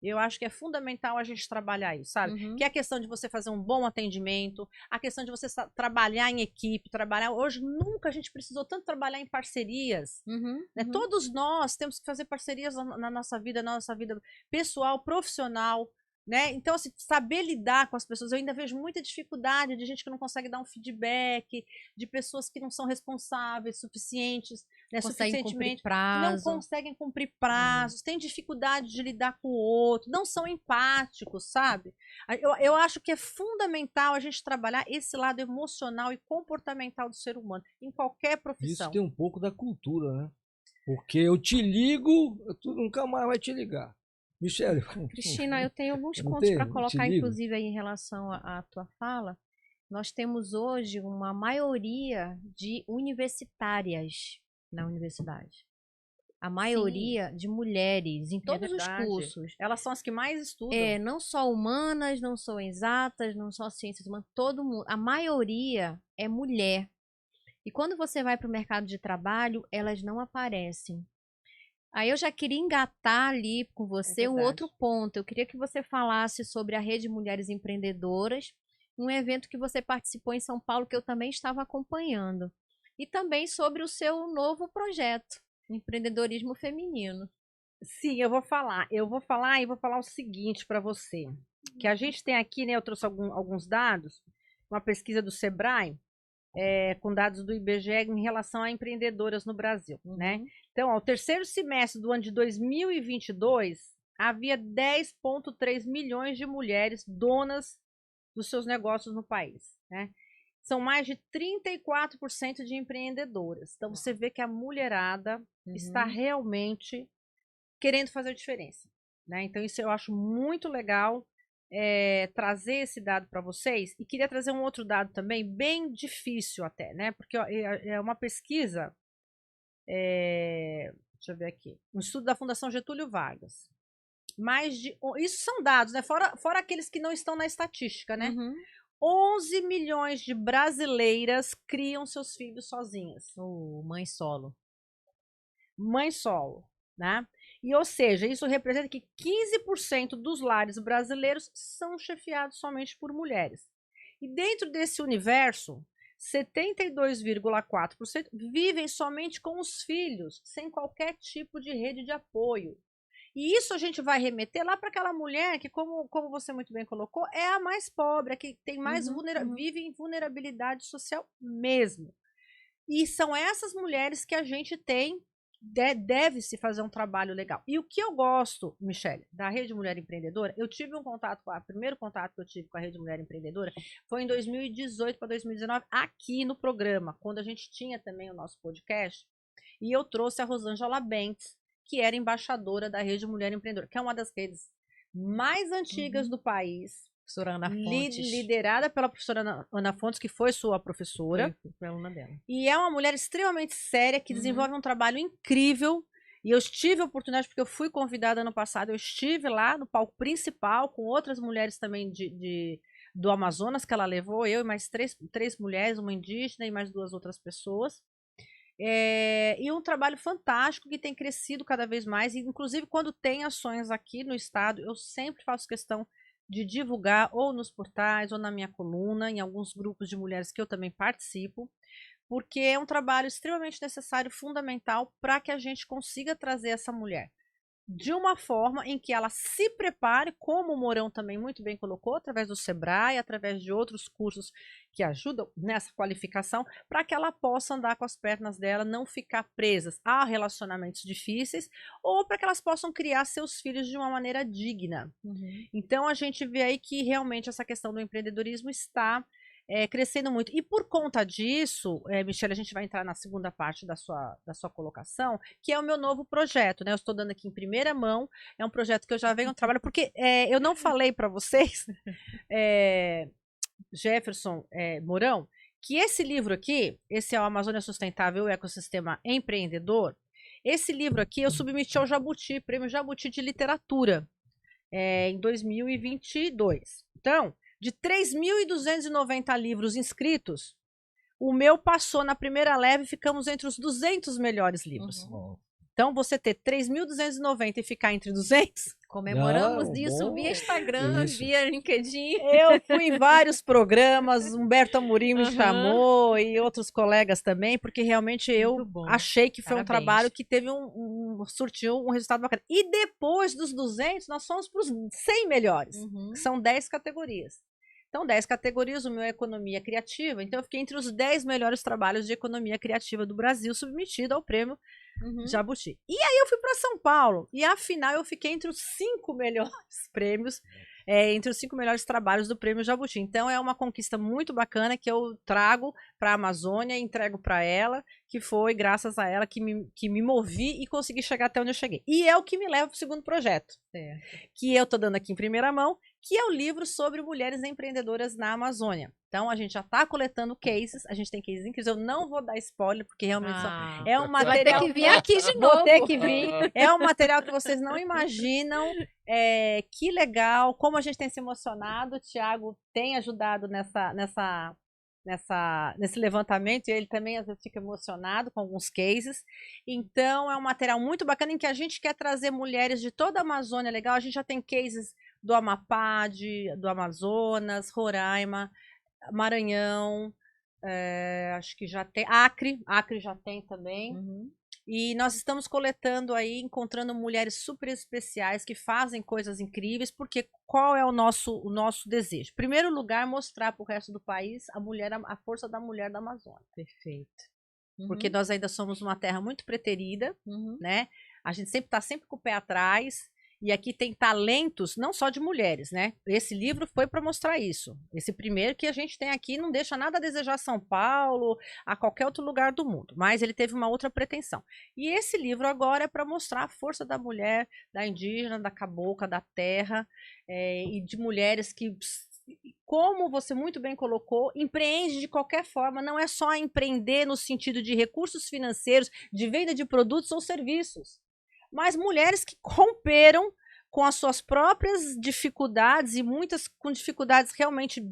Eu acho que é fundamental a gente trabalhar isso, sabe? Que é a questão de você fazer um bom atendimento, a questão de você trabalhar em equipe, hoje nunca a gente precisou tanto trabalhar em parcerias, né? Todos nós temos que fazer parcerias na nossa vida pessoal, profissional, né? Então, assim, saber lidar com as pessoas, eu ainda vejo muita dificuldade de gente que não consegue dar um feedback, de pessoas que não são responsáveis suficientes, né, suficientemente, não conseguem cumprir prazos, têm dificuldade de lidar com o outro, não são empáticos, sabe? Eu acho que é fundamental a gente trabalhar esse lado emocional e comportamental do ser humano, em qualquer profissão. Isso tem um pouco da cultura, né? Porque eu te ligo, tu nunca mais vai te ligar. Michele. Cristina, eu tenho alguns pontos para colocar, inclusive, aí em relação à tua fala. Nós temos hoje uma maioria de universitárias na universidade. A maioria de mulheres em todos os cursos. Elas são as que mais estudam. Não só humanas, não só exatas, não só ciências humanas, todo mundo. A maioria é mulher. E quando você vai para o mercado de trabalho, elas não aparecem. Aí eu já queria engatar ali com você um outro ponto. Eu queria que você falasse sobre a Rede Mulheres Empreendedoras, um evento que você participou em São Paulo, que eu também estava acompanhando. E também sobre o seu novo projeto, Empreendedorismo Feminino. Sim, eu vou falar o seguinte para você, que a gente tem aqui, né, eu trouxe alguns dados, uma pesquisa do Sebrae, com dados do IBGE em relação a empreendedoras no Brasil, né? Então, ao terceiro semestre do ano de 2022, havia 10,3 milhões de mulheres donas dos seus negócios no país, né? São mais de 34% de empreendedoras. Então, você vê que a mulherada está realmente querendo fazer a diferença, né? Então, isso eu acho muito legal trazer esse dado para vocês. E queria trazer um outro dado também, bem difícil até, né? Porque ó, é uma pesquisa, deixa eu ver aqui, um estudo da Fundação Getúlio Vargas. Isso são dados, né? Fora aqueles que não estão na estatística, né? 11 milhões de brasileiras criam seus filhos sozinhas. Mãe solo. Mãe solo, né? E, ou seja, isso representa que 15% dos lares brasileiros são chefiados somente por mulheres. E dentro desse universo, 72,4% vivem somente com os filhos, sem qualquer tipo de rede de apoio. E isso a gente vai remeter lá para aquela mulher que, como você muito bem colocou, é a mais pobre, a que tem mais vive em vulnerabilidade social mesmo. E são essas mulheres que a gente tem, deve-se fazer um trabalho legal. E o que eu gosto, Michele, da Rede Mulher Empreendedora, eu tive um contato o primeiro contato que eu tive com a Rede Mulher Empreendedora foi em 2018 para 2019, aqui no programa, quando a gente tinha também o nosso podcast, e eu trouxe a Rosângela Bentes, que era embaixadora da Rede Mulher Empreendedora, que é uma das redes mais antigas do país, Professora Ana Fontes. liderada pela professora Ana Fontes, que foi sua professora. Foi aluna dela. E é uma mulher extremamente séria, que desenvolve um trabalho incrível. E eu tive a oportunidade, porque eu fui convidada ano passado, eu estive lá no palco principal, com outras mulheres também do Amazonas, que ela levou, eu e mais três mulheres, uma indígena e mais 2 outras pessoas. E um trabalho fantástico que tem crescido cada vez mais, e inclusive quando tem ações aqui no estado, eu sempre faço questão de divulgar ou nos portais ou na minha coluna, em alguns grupos de mulheres que eu também participo, porque é um trabalho extremamente necessário, fundamental, para que a gente consiga trazer essa mulher de uma forma em que ela se prepare, como o Mourão também muito bem colocou, através do Sebrae, através de outros cursos que ajudam nessa qualificação, para que ela possa andar com as pernas dela, não ficar presas a relacionamentos difíceis, ou para que elas possam criar seus filhos de uma maneira digna. Então a gente vê aí que realmente essa questão do empreendedorismo está crescendo muito. E por conta disso, Michele, a gente vai entrar na segunda parte da sua colocação, que é o meu novo projeto, né? Eu estou dando aqui em primeira mão, é um projeto que eu já venho trabalhando, porque eu não falei para vocês, Jefferson, Mourão, que esse livro aqui, esse é o Amazônia Sustentável e o Ecossistema Empreendedor, esse livro aqui eu submeti ao Jabuti, Prêmio Jabuti de Literatura, em 2022. Então, de 3.290 livros inscritos, o meu passou na primeira leva e ficamos entre os 200 melhores livros. Então, você ter 3.290 e ficar entre 200... Comemoramos isso via Instagram, via LinkedIn. Eu fui em vários programas, Humberto Amorim me chamou e outros colegas também, porque realmente eu achei que foi um trabalho que teve surtiu um resultado bacana. E depois dos 200, nós fomos para os 100 melhores, que são 10 categorias. Então, 10 categorias, o meu é economia criativa. Então, eu fiquei entre os 10 melhores trabalhos de economia criativa do Brasil, submetido ao prêmio Jabuti. E aí eu fui para São Paulo, e afinal eu fiquei entre os 5 melhores prêmios, entre os 5 melhores trabalhos do prêmio Jabuti. Então, é uma conquista muito bacana que eu trago para a Amazônia e entrego para ela, que foi graças a ela que me movi e consegui chegar até onde eu cheguei. E é o que me leva para o segundo projeto, que eu estou dando aqui em primeira mão, que é o livro sobre mulheres empreendedoras na Amazônia. Então, a gente já está coletando cases, a gente tem cases incríveis, eu não vou dar spoiler, porque realmente é um material... Vai ter que vir aqui de novo. Vou ter que vir. É um material que vocês não imaginam, que legal, como a gente tem se emocionado, o Thiago tem ajudado nesse levantamento, e ele também às vezes fica emocionado com alguns cases. Então, é um material muito bacana em que a gente quer trazer mulheres de toda a Amazônia legal. A gente já tem cases do Amapá, do Amazonas, Roraima, Maranhão, acho que já tem, Acre já tem também. E nós estamos coletando aí, encontrando mulheres super especiais que fazem coisas incríveis, porque qual é o nosso desejo? Em primeiro lugar, mostrar para o resto do país a força da mulher da Amazônia. Perfeito. porque nós ainda somos uma terra muito preterida, né? A gente sempre está sempre com o pé atrás. E aqui tem talentos, não só de mulheres, né? Esse livro foi para mostrar isso. Esse primeiro que a gente tem aqui não deixa nada a desejar a São Paulo, a qualquer outro lugar do mundo. Mas ele teve uma outra pretensão. E esse livro agora é para mostrar a força da mulher, da indígena, da cabocla, da terra, e de mulheres que, como você muito bem colocou, empreende de qualquer forma. Não é só empreender no sentido de recursos financeiros, de venda de produtos ou serviços. Mas mulheres que romperam com as suas próprias dificuldades, e muitas com dificuldades realmente,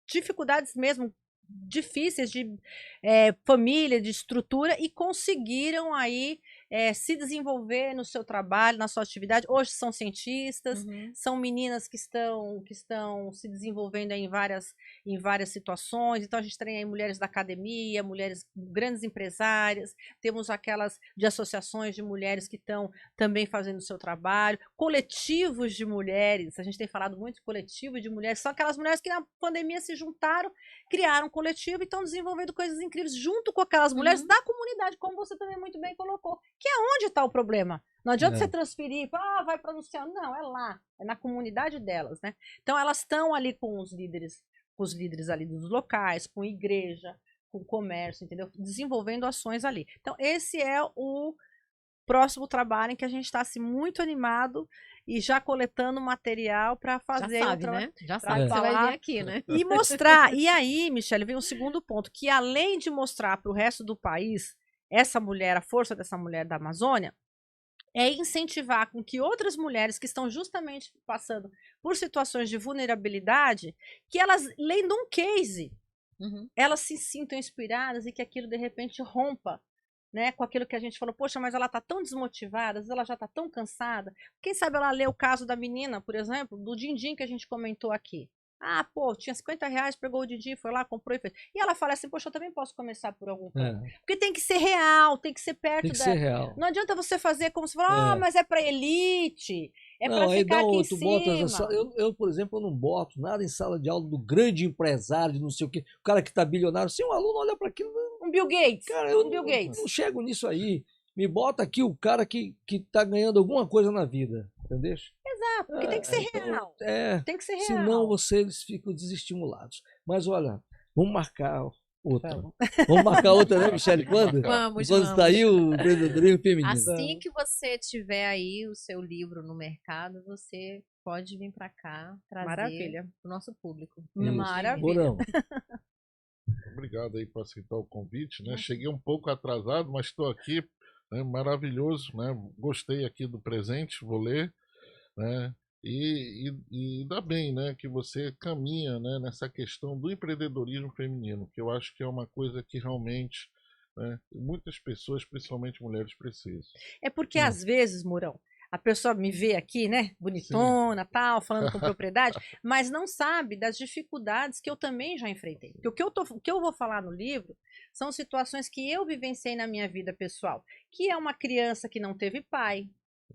dificuldades mesmo difíceis de família, de estrutura, e conseguiram aí se desenvolver no seu trabalho, na sua atividade. Hoje são cientistas, são meninas que estão se desenvolvendo aí em várias situações. Então a gente tem aí mulheres da academia, mulheres grandes empresárias, temos aquelas de associações de mulheres que estão também fazendo o seu trabalho, coletivos de mulheres, a gente tem falado muito de coletivo de mulheres, são aquelas mulheres que na pandemia se juntaram, criaram um coletivo e estão desenvolvendo coisas incríveis junto com aquelas mulheres da comunidade, como você também muito bem colocou, que é onde está o problema. Não adianta você transferir, vai para Luciano, não, é lá, é na comunidade delas, né? Então elas estão ali com os líderes ali dos locais, com igreja, com comércio, entendeu? Desenvolvendo ações ali. Então esse é o próximo trabalho em que a gente está assim, muito animado e já coletando material para fazer. Já sabe, né? Já sabe que você vai vir aqui, né? E mostrar. E aí, Michele, vem um segundo ponto, que além de mostrar para o resto do país essa mulher, a força dessa mulher da Amazônia, é incentivar com que outras mulheres que estão justamente passando por situações de vulnerabilidade, que elas, lendo um case, elas se sintam inspiradas e que aquilo de repente rompa, né, com aquilo que a gente falou, poxa, mas ela tá tão desmotivada, às vezes ela já tá tão cansada. Quem sabe ela lê o caso da menina, por exemplo, do Dindim que a gente comentou aqui. Ah, pô, tinha R$50, pegou o Dindim, foi lá, comprou e fez. E ela fala assim, poxa, eu também posso começar por algum canto. Porque tem que ser real, tem que ser perto tem que ser real. Não adianta você fazer como se fala, mas é pra elite, é pra ficar aqui em cima. Eu, por exemplo, eu não boto nada em sala de aula do grande empresário, de não sei o quê, o cara que tá bilionário. Se um aluno olha para aquilo... Um Bill Gates. Cara, eu não chego nisso aí. Me bota aqui o cara que tá ganhando alguma coisa na vida, entendeu? Exato, porque tem que ser real. Tem que ser real. Senão eles ficam desestimulados. Mas olha, vamos marcar outra. Vamos marcar outra, né, Michele? Quando? Vamos. Quando sair o empreendedorismo feminino. Assim que você tiver aí o seu livro no mercado, você pode vir para cá trazer o nosso público. Maravilha. Obrigado aí por aceitar o convite, né? Cheguei um pouco atrasado, mas estou aqui, né? Maravilhoso, né? Gostei aqui do presente, vou ler, né? E ainda bem, né, que você caminha, né, nessa questão do empreendedorismo feminino, que eu acho que é uma coisa que realmente, né, muitas pessoas, principalmente mulheres, precisam. É porque às vezes, Mourão, a pessoa me vê aqui, né, bonitona, tal, falando com propriedade, mas não sabe das dificuldades que eu também já enfrentei. Porque o que eu vou falar no livro são situações que eu vivenciei na minha vida pessoal, que é uma criança que não teve pai,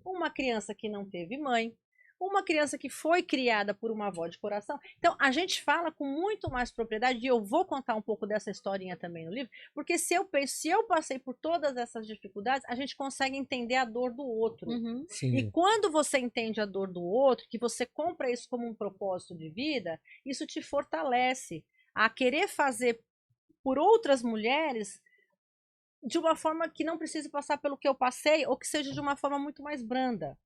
uma criança que não teve mãe, uma criança que foi criada por uma avó de coração. Então, a gente fala com muito mais propriedade, e eu vou contar um pouco dessa historinha também no livro, porque se eu passei por todas essas dificuldades, a gente consegue entender a dor do outro. E quando você entende a dor do outro, que você compra isso como um propósito de vida, isso te fortalece a querer fazer por outras mulheres de uma forma que não precise passar pelo que eu passei, ou que seja de uma forma muito mais branda.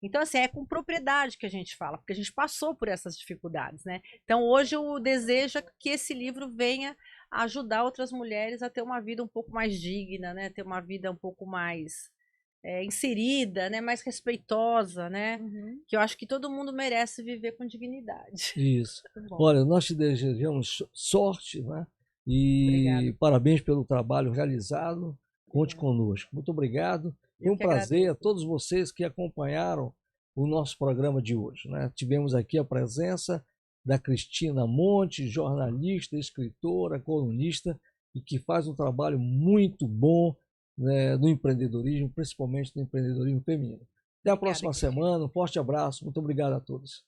Então, assim, é com propriedade que a gente fala, porque a gente passou por essas dificuldades, né? Então, hoje eu desejo que esse livro venha ajudar outras mulheres a ter uma vida um pouco mais digna, né? Ter uma vida um pouco mais inserida, né? Mais respeitosa, né? Que eu acho que todo mundo merece viver com dignidade. Isso. Olha, nós te desejamos sorte, né? E Obrigada. Parabéns pelo trabalho realizado. Conte conosco. Muito obrigado. Foi um prazer a todos vocês que acompanharam o nosso programa de hoje, né? Tivemos aqui a presença da Cristina Monte, jornalista, escritora, colunista, e que faz um trabalho muito bom, né, no empreendedorismo, principalmente no empreendedorismo feminino. Até a próxima semana, um forte abraço, muito obrigado a todos.